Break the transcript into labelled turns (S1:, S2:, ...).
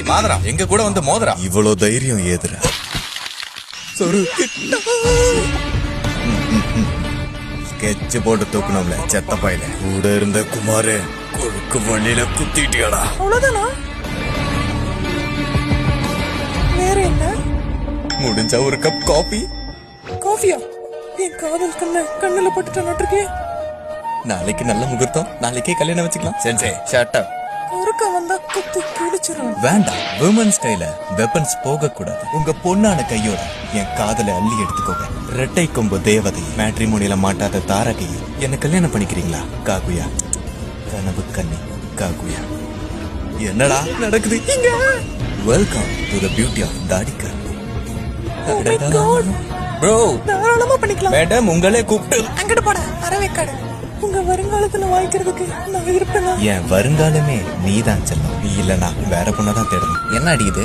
S1: மாதரா எங்க கூட வந்து மோதரா.
S2: இவ்வளவு தைரியம் ஏதுரா? ஸ்கெட்ச் போட்டு தூக்கணும்ல செத்த பையில. கூட இருந்த குமாரு கொழுக்கு வண்டியில குத்திட்டியாடா.
S3: அவ்வளவுதானா? வேற என்ன?
S2: முடிஞ்சா ஒரு கப் காபி.
S3: காஃபியா? என் காதல் கண்ணுல பட்டுட்டு
S2: நாளைக்கு நல்ல முகூர்த்தம், நாளைக்கே கல்யாணம் வச்சுக்கலாம். சென்சே ஷட் அப்.
S3: ஒருக்க வந்தா குத்தி கிழிச்சிரும்.
S2: வேண்டாம், விமன்ஸ் கையில வெப்பன்ஸ் போக கூடாது. உங்க பொண்ணான கையோட என் காதலை அள்ளி எடுத்துக்கோங்க. ரெட்டை கொம்பு தேவதை, மேட்ரிமோனியில மாட்டாத தாரகை, என்ன கல்யாணம் பண்ணிக்கிறீங்களா? காகுயா, கனவு கண்ணி காகுயா. என்னடா நடக்குது இங்க? Welcome to the beauty of தாடிக்கர். ப்ரோ,
S3: தாராளமா பண்ணிக்கலாம்.
S2: மேடம் உங்களே கூப்பிட்டு
S3: அங்கட போட அரவேக்காடு. உங்க வருங்காலத்துல வாய்க்கிறதுக்கு நான் இருப்பேனா?
S2: என் வருங்காலமே நீதான் செல்லும். நீ இல்லனா வேற பொண்ணதான் தேடணும். என்ன அடிக்குது?